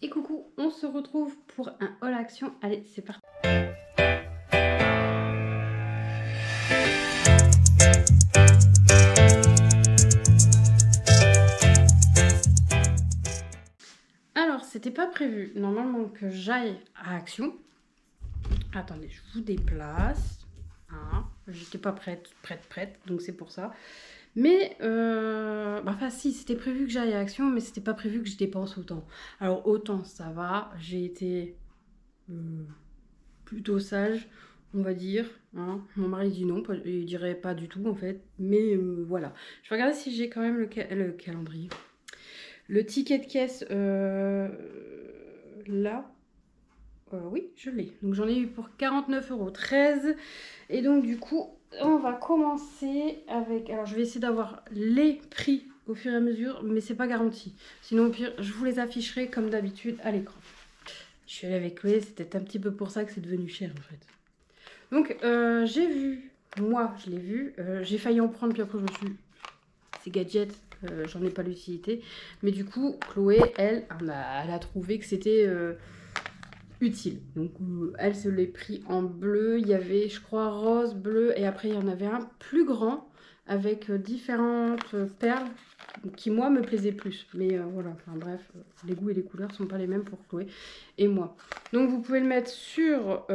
Et coucou, on se retrouve pour un haul action. Allez, c'est parti. Alors, c'était pas prévu normalement que j'aille à Action. Attendez, je vous déplace. Hein, j'étais pas prête, donc c'est pour ça. Mais, enfin si, c'était prévu que j'aille à Action, mais c'était pas prévu que je dépense autant. Alors autant, ça va, j'ai été plutôt sage, on va dire. Hein. Mon mari dit non, il dirait pas du tout en fait. Mais voilà. Je vais regarder si j'ai quand même le calendrier. Le ticket de caisse, là, oui, je l'ai. Donc j'en ai eu pour 49,13 €. Et donc du coup, on va commencer avec... Alors je vais essayer d'avoir les prix au fur et à mesure, mais c'est pas garanti. Sinon au pire, je vous les afficherai comme d'habitude à l'écran. Je suis allée avec Chloé, c'était un petit peu pour ça que c'est devenu cher en fait. Donc j'ai vu, moi je l'ai vu, j'ai failli en prendre puis après je me suis... Ces gadgets, j'en ai pas l'utilité. Mais du coup, Chloé, elle a trouvé que c'était utile. Donc elle se l'est pris en bleu. Il y avait, je crois, rose, bleu. Et après, il y en avait un plus grand avec différentes perles qui, moi, me plaisaient plus. Mais voilà, enfin bref, les goûts et les couleurs sont pas les mêmes pour Chloé et moi. Donc vous pouvez le mettre sur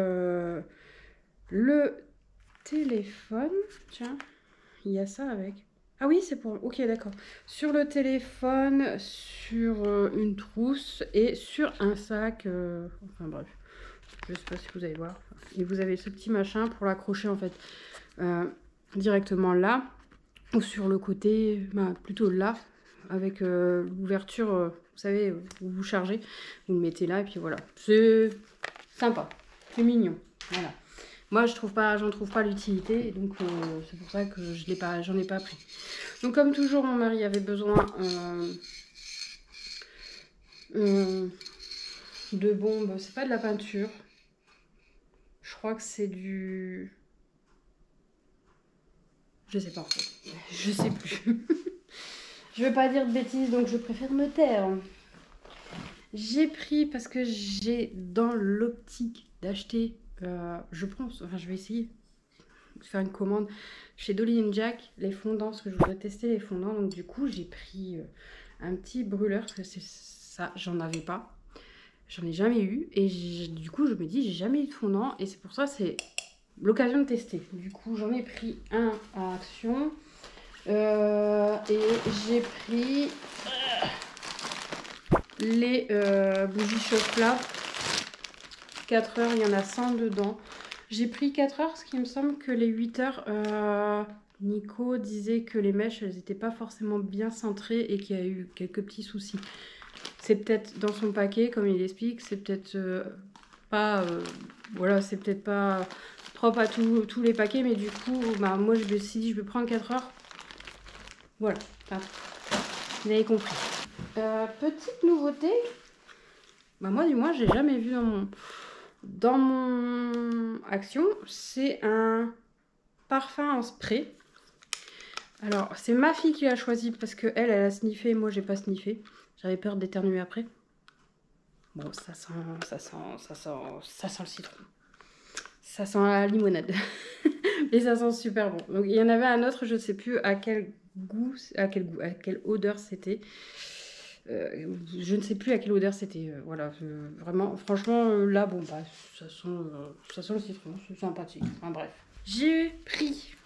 le téléphone. Tiens, il y a ça avec. Ah oui, c'est pour... Ok, d'accord. Sur le téléphone, sur une trousse et sur un sac. Enfin bref, je sais pas si vous allez voir. Et vous avez ce petit machin pour l'accrocher en fait directement là. Ou sur le côté, bah, plutôt là. Avec l'ouverture, vous savez, où vous chargez. Vous le mettez là et puis voilà. C'est sympa. C'est mignon. Voilà. Moi, j'en trouve pas l'utilité, donc c'est pour ça que j'en ai pas pris. Donc, comme toujours, mon mari avait besoin de bombes. C'est pas de la peinture. Je crois que c'est du... Je sais pas en fait. Je sais plus. Je veux pas dire de bêtises, donc je préfère me taire. J'ai pris parce que j'ai dans l'optique d'acheter... je pense, enfin je vais essayer de faire une commande chez Dolly & Jack, les fondants, parce que je voudrais tester les fondants. Donc du coup j'ai pris un petit brûleur, parce que c'est ça, j'en avais pas. J'en ai jamais eu. Et du coup je me dis, j'ai jamais eu de fondant. Et c'est pour ça, c'est l'occasion de tester. Du coup j'en ai pris un à Action. Et j'ai pris les bougies chauffe-plat. 4 heures, il y en a 100 dedans. J'ai pris 4 heures, parce qu'il me semble que les 8 heures, Nico disait que les mèches, elles n'étaient pas forcément bien cintrées et qu'il y a eu quelques petits soucis. C'est peut-être dans son paquet, comme il explique, c'est peut-être pas... voilà, c'est peut-être pas propre à tous les paquets, mais du coup, bah, moi, je me suis dit, je vais prendre 4 heures. Voilà, vous avez compris. Petite nouveauté, bah, moi, du moins, j'ai jamais vu dans mon Action, c'est un parfum en spray. Alors, c'est ma fille qui l'a choisi parce que elle a sniffé, moi j'ai pas sniffé. J'avais peur d'éternuer après. Bon, ça sent le citron. Ça sent la limonade. Et ça sent super bon. Donc, il y en avait un autre, je sais plus à quel quelle odeur c'était. Je ne sais plus à quelle odeur c'était. Voilà, vraiment, franchement, là, bon, bah, ça sent le citron, c'est sympathique. Enfin, bref. J'ai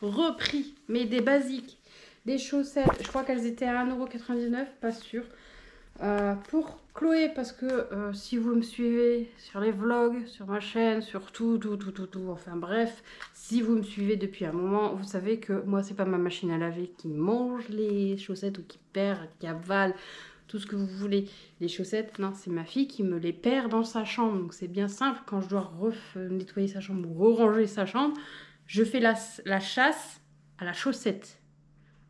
repris, mais des basiques, des chaussettes. Je crois qu'elles étaient à 1,99 €, pas sûr. Pour Chloé, parce que si vous me suivez sur les vlogs, sur ma chaîne, sur tout, enfin bref, si vous me suivez depuis un moment, vous savez que moi, c'est pas ma machine à laver qui mange les chaussettes ou qui perd, qui avale, tout ce que vous voulez. Les chaussettes, non, c'est ma fille qui me les perd dans sa chambre. Donc c'est bien simple, quand je dois nettoyer sa chambre ou ranger sa chambre, je fais la chasse à la chaussette.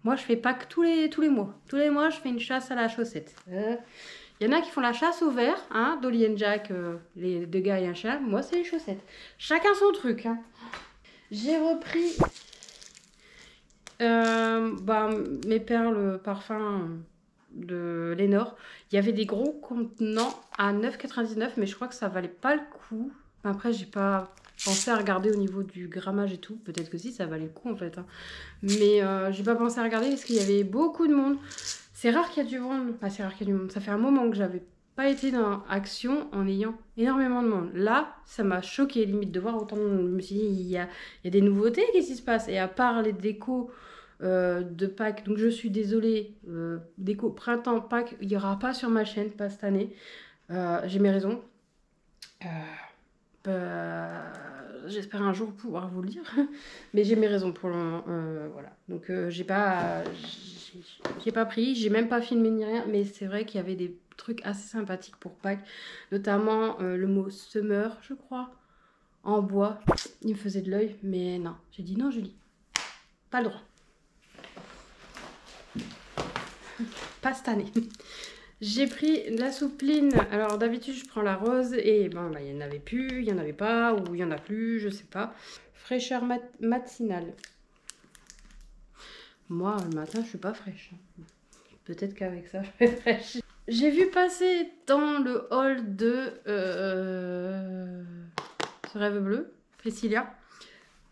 Moi, je fais pas que tous les mois. Tous les mois, je fais une chasse à la chaussette. Il y en a qui font la chasse au verre, hein, Dolly & Jack, les deux gars et un chien. Moi, c'est les chaussettes. Chacun son truc. Hein. J'ai repris bah, mes perles parfum de Lénore. Il y avait des gros contenants à 9,99 mais je crois que ça valait pas le coup. Après, j'ai pas pensé à regarder au niveau du grammage et tout. Peut-être que si, ça valait le coup en fait. Hein. Mais j'ai pas pensé à regarder parce qu'il y avait beaucoup de monde. C'est rare qu'il y a du monde. Enfin, c'est rare qu'il y a du monde. Ça fait un moment que j'avais pas été dans Action en ayant énormément de monde. Là, ça m'a choqué limite de voir autant de monde. Je me suis dit, il y a des nouveautés, qu'est-ce qui se passe? Et à part les décos de Pâques, donc je suis désolée, déco printemps, Pâques, il n'y aura pas sur ma chaîne, pas cette année. J'ai mes raisons. J'espère un jour pouvoir vous le dire, mais j'ai mes raisons pour le moment. Voilà. Donc j'ai pas pris, j'ai même pas filmé ni rien, mais c'est vrai qu'il y avait des trucs assez sympathiques pour Pâques, notamment le mot summer, je crois, en bois. Il me faisait de l'œil, mais non. J'ai dit non, Julie, pas le droit. Pas cette année. J'ai pris la soupline. Alors d'habitude je prends la rose et bon, bah, il n'y en avait plus, il n'y en avait pas ou il n'y en a plus, je sais pas. Fraîcheur matinale. Moi le matin je suis pas fraîche. Peut-être qu'avec ça je vais être fraîche. J'ai vu passer dans le hall de ce rêve bleu, Priscilla.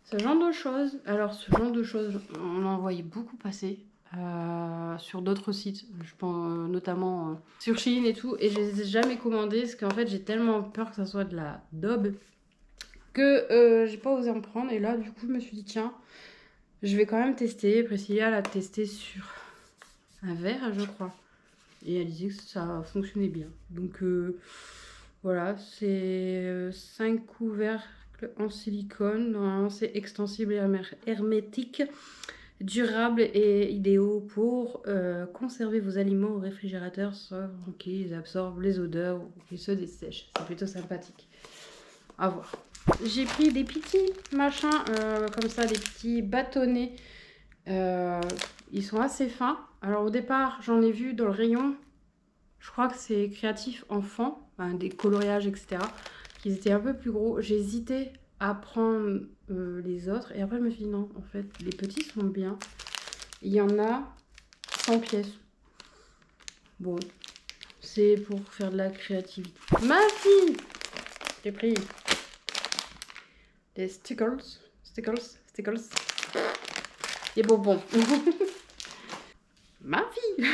Ce genre de choses. Alors ce genre de choses, on en voyait beaucoup passer. Sur d'autres sites, je pense notamment sur Shein et tout, et je les ai jamais commandés parce qu'en fait j'ai tellement peur que ça soit de la daube que j'ai pas osé en prendre. Et là du coup je me suis dit tiens, je vais quand même tester. Priscilla l'a testé sur un verre je crois et elle disait que ça fonctionnait bien, donc voilà, c'est 5 couvercles en silicone. Normalement c'est extensible et hermétique, durables et idéaux pour conserver vos aliments au réfrigérateur sans qu'ils absorbent les odeurs ou qu'ils se dessèchent. C'est plutôt sympathique. À voir. J'ai pris des petits machins comme ça, des petits bâtonnets. Ils sont assez fins. Alors au départ, j'en ai vu dans le rayon. Je crois que c'est créatif enfant, enfin, des coloriages, etc. Qu'ils étaient un peu plus gros. J'ai hésité à prendre les autres et après je me suis dit non, en fait les petits sont bien. Il y en a 100 pièces. Bon, c'est pour faire de la créativité. Ma fille, j'ai pris des stickers, des bonbons. Ma fille,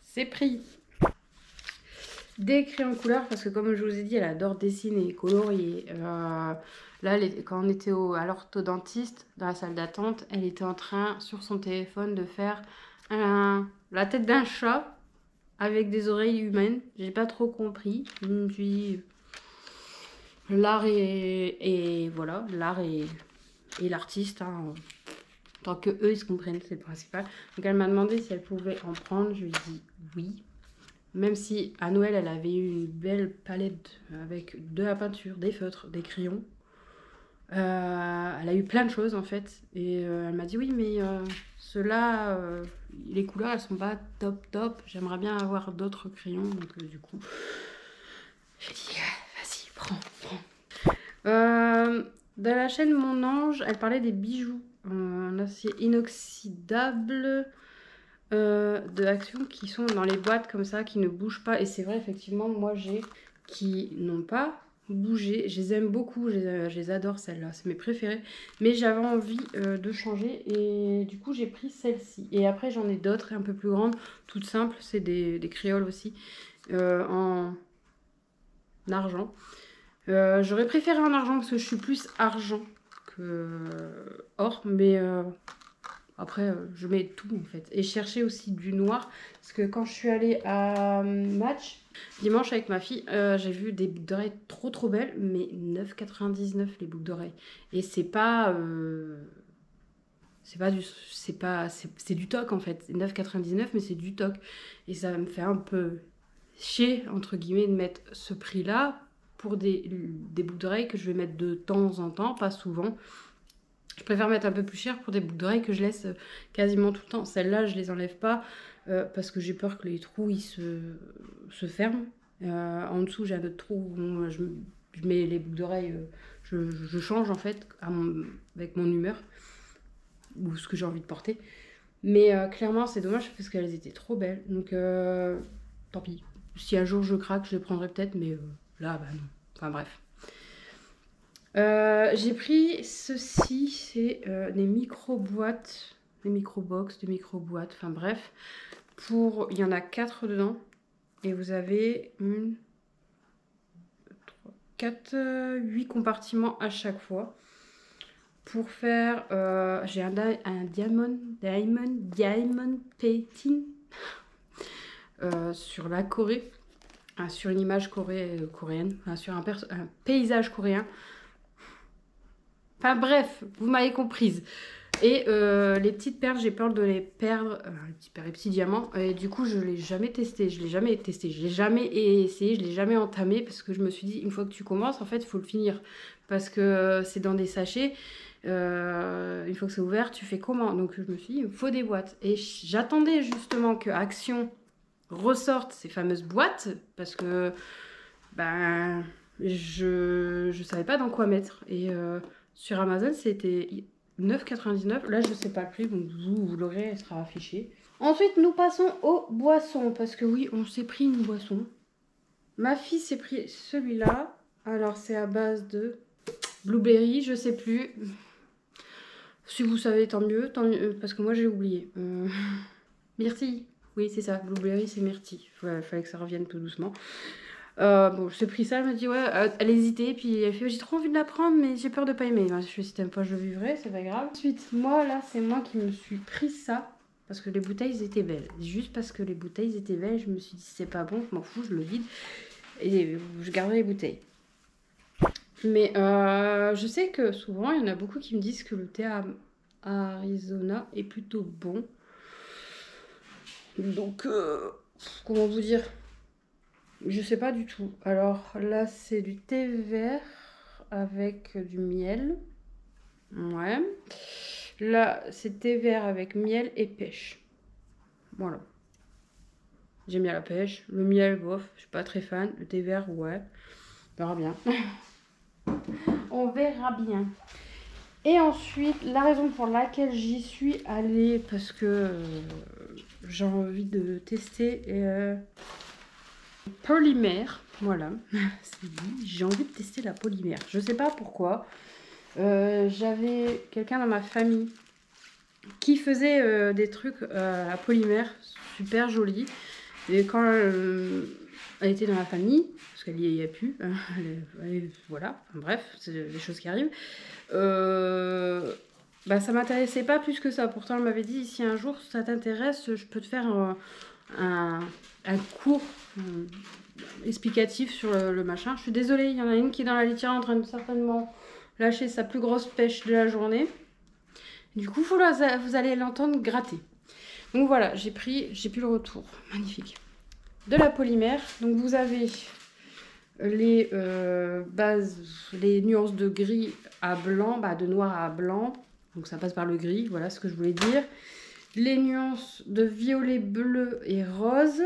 c'est pris des crayons de couleur parce que comme je vous ai dit, elle adore dessiner et colorier. Là, quand on était à l'orthodontiste, dans la salle d'attente, elle était en train, sur son téléphone, de faire la tête d'un chat avec des oreilles humaines. J'ai pas trop compris. Je me suis dit, l'art et voilà, l'art et l'artiste, hein, tant que eux ils se comprennent, c'est le principal. Donc elle m'a demandé si elle pouvait en prendre. Je lui ai dit oui. Même si à Noël, elle avait eu une belle palette avec de la peinture, des feutres, des crayons. Elle a eu plein de choses en fait. Et elle m'a dit oui, mais ceux-là, les couleurs, elles sont pas top. J'aimerais bien avoir d'autres crayons. Donc du coup, j'ai dit vas-y, prends. Dans la chaîne Mon Ange, elle parlait des bijoux en acier inoxydable. De Action qui sont dans les boîtes comme ça, qui ne bougent pas. Et c'est vrai, effectivement, moi j'ai qui n'ont pas bougé. Je les aime beaucoup, je les adore celles-là, c'est mes préférées. Mais j'avais envie de changer et du coup j'ai pris celle-ci. Et après j'en ai d'autres un peu plus grandes, toutes simples, c'est des créoles aussi, en argent. J'aurais préféré en argent parce que je suis plus argent que or, mais... Après, je mets tout en fait. Et je cherchais aussi du noir. Parce que quand je suis allée à Match, dimanche avec ma fille, j'ai vu des boucles d'oreilles trop belles. Mais 9,99 les boucles d'oreilles. Et c'est pas... c'est du toc en fait. 9,99 mais c'est du toc. Et ça me fait un peu chier, entre guillemets, de mettre ce prix-là pour des boucles d'oreilles que je vais mettre de temps en temps, pas souvent. Je préfère mettre un peu plus cher pour des boucles d'oreilles que je laisse quasiment tout le temps. Celles-là, je les enlève pas parce que j'ai peur que les trous ils se ferment. En dessous, j'ai un autre trou où je mets les boucles d'oreilles, je change en fait avec mon humeur ou ce que j'ai envie de porter. Mais clairement, c'est dommage parce qu'elles étaient trop belles. Donc, tant pis. Si un jour je craque, je les prendrai peut-être, mais là, bah non. Enfin, bref. J'ai pris ceci, c'est des micro-boîtes, des micro-box, des micro-boîtes, enfin bref. Il y en a 4 dedans. Et vous avez 4, 8 compartiments à chaque fois. Pour faire, j'ai un diamond painting sur la Corée, sur une image coréenne, sur un paysage coréen. Enfin bref, vous m'avez comprise. Et les petites perles, j'ai peur de les perdre, les petits perles, les petits diamants. Et du coup, je ne l'ai jamais testé, je l'ai jamais essayé, je l'ai jamais entamé parce que je me suis dit, une fois que tu commences, en fait, il faut le finir. Parce que c'est dans des sachets. Une fois que c'est ouvert, tu fais comment? Donc je me suis dit, il me faut des boîtes. Et j'attendais justement que Action ressorte ces fameuses boîtes parce que ben, je savais pas dans quoi mettre. Et sur Amazon, c'était 9,99. Là, je sais pas le prix, donc vous l'aurez, elle sera affichée. Ensuite, nous passons aux boissons. Parce que oui, on s'est pris une boisson. Ma fille s'est pris celui-là. Alors, c'est à base de blueberry, je sais plus. Si vous savez, tant mieux, parce que moi, j'ai oublié. Myrtille. Oui, c'est ça. Blueberry, c'est myrtille. Fallait que ça revienne tout doucement. Bon, j'ai pris ça, elle m'a dit ouais, elle hésitait, puis elle fait j'ai trop envie de la prendre, mais j'ai peur de pas aimer. Ben, je fais si t'aimes pas, je le vivrai, c'est pas grave. Ensuite, moi là, c'est moi qui me suis pris ça parce que les bouteilles étaient belles. Juste parce que les bouteilles étaient belles, je me suis dit c'est pas bon, je m'en fous, je le vide et je garderai les bouteilles. Mais je sais que souvent, il y en a beaucoup qui me disent que le thé à Arizona est plutôt bon. Donc, comment vous dire? Je sais pas du tout. Alors là, c'est du thé vert avec du miel. Ouais. Là, c'est thé vert avec miel et pêche. Voilà. J'aime bien la pêche. Le miel, bof, je suis pas très fan. Le thé vert, ouais. On verra bien. On verra bien. Et ensuite, la raison pour laquelle j'y suis allée, parce que j'ai envie de tester polymère. Voilà, c'est dit. J'ai envie de tester la polymère. Je sais pas pourquoi. J'avais quelqu'un dans ma famille qui faisait des trucs à polymère super jolis. Et quand elle était dans la famille, parce qu'elle y a plus, voilà, enfin, bref, c'est des choses qui arrivent. Bah, ça m'intéressait pas plus que ça. Pourtant, elle m'avait dit si un jour ça t'intéresse, je peux te faire un cours explicatif sur le machin. Je suis désolée, il y en a une qui est dans la litière en train de certainement lâcher sa plus grosse pêche de la journée. Du coup, vous allez l'entendre gratter. Donc voilà, j'ai plus le retour. Magnifique. De la polymère. Donc vous avez les bases, les nuances de gris à blanc, bah de noir à blanc. Donc ça passe par le gris, voilà ce que je voulais dire. Les nuances de violet, bleu et rose.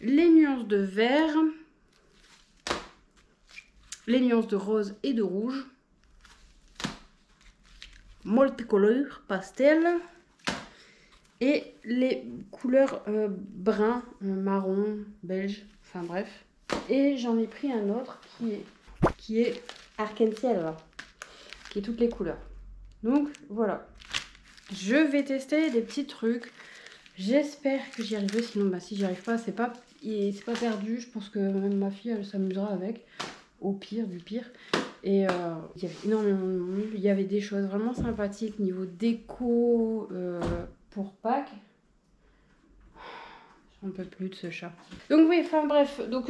Les nuances de vert. Les nuances de rose et de rouge. Multicolore, pastel. Et les couleurs brun, marron, beige, enfin bref. Et j'en ai pris un autre qui est arc-en-ciel, qui est toutes les couleurs. Donc voilà. Je vais tester des petits trucs. J'espère que j'y arriverai. Sinon, bah, si j'y arrive pas, c'est pas perdu. Je pense que même ma fille, elle s'amusera avec. Au pire, du pire. Et il y avait énormément de monde. Il y avait des choses vraiment sympathiques niveau déco pour Pâques. J'en peux plus de ce chat. Donc oui, enfin bref. Donc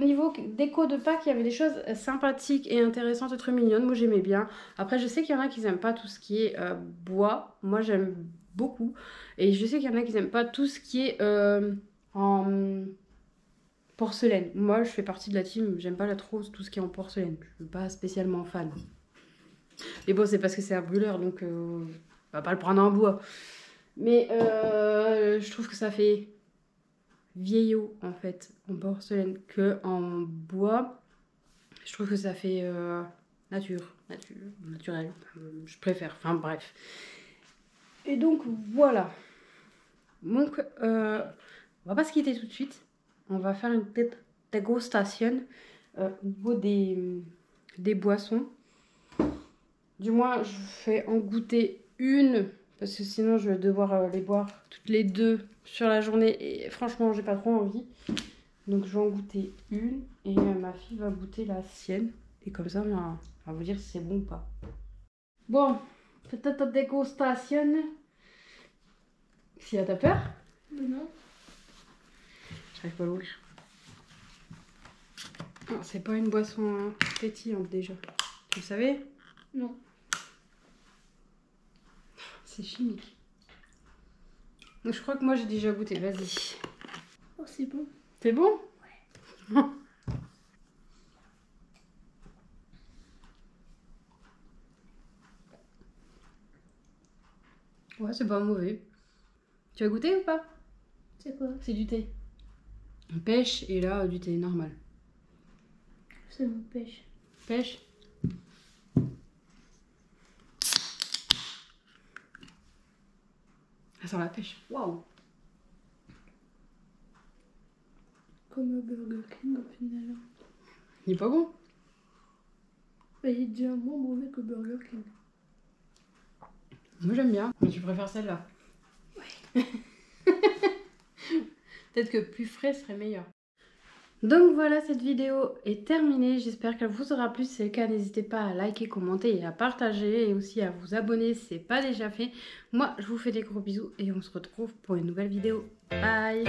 niveau déco de Pâques, il y avait des choses sympathiques et intéressantes, très mignonnes. Moi j'aimais bien. Après je sais qu'il y en a qui n'aiment pas tout ce qui est bois. Moi j'aime beaucoup. Et je sais qu'il y en a qui n'aiment pas tout ce qui est en porcelaine. Moi je fais partie de la team, j'aime pas trop tout ce qui est en porcelaine. Je suis pas spécialement fan. Mais bon, c'est parce que c'est un brûleur, donc on va pas le prendre en bois. Mais je trouve que ça fait vieillot en fait en porcelaine que en bois. Je trouve que ça fait naturel. Je préfère. Enfin bref. Et donc voilà. Donc on va pas se quitter tout de suite. On va faire une petite dégustation au niveau des boissons. Du moins je fais en goûter une parce que sinon je vais devoir les boire toutes les deux sur la journée et franchement j'ai pas trop envie. Donc je vais en goûter une et ma fille va goûter la sienne. Et comme ça on va vous dire si c'est bon ou pas. Bon, peut-être dégustation. Si t'as peur? Non. J'arrive pas à l'ouvrir. C'est pas une boisson pétillante déjà. Tu le savais? Non. C'est chimique. Donc je crois que moi j'ai déjà goûté. Vas-y. Oh, c'est bon. C'est bon? Ouais. Ouais, c'est pas mauvais. Tu as goûté ou pas? C'est quoi? C'est du thé. Pêche et là du thé normal. C'est mon pêche. Pêche. Ça sent la pêche. Waouh. Comme un Burger King au final. Il est pas bon? Mais il est déjà moins mauvais que Burger King. Moi j'aime bien, mais tu préfères celle-là. Ouais. Peut-être que plus frais serait meilleur. Donc voilà, cette vidéo est terminée. J'espère qu'elle vous aura plu. Si c'est le cas, n'hésitez pas à liker, commenter et à partager. Et aussi à vous abonner si ce n'est pas déjà fait. Moi, je vous fais des gros bisous et on se retrouve pour une nouvelle vidéo. Bye!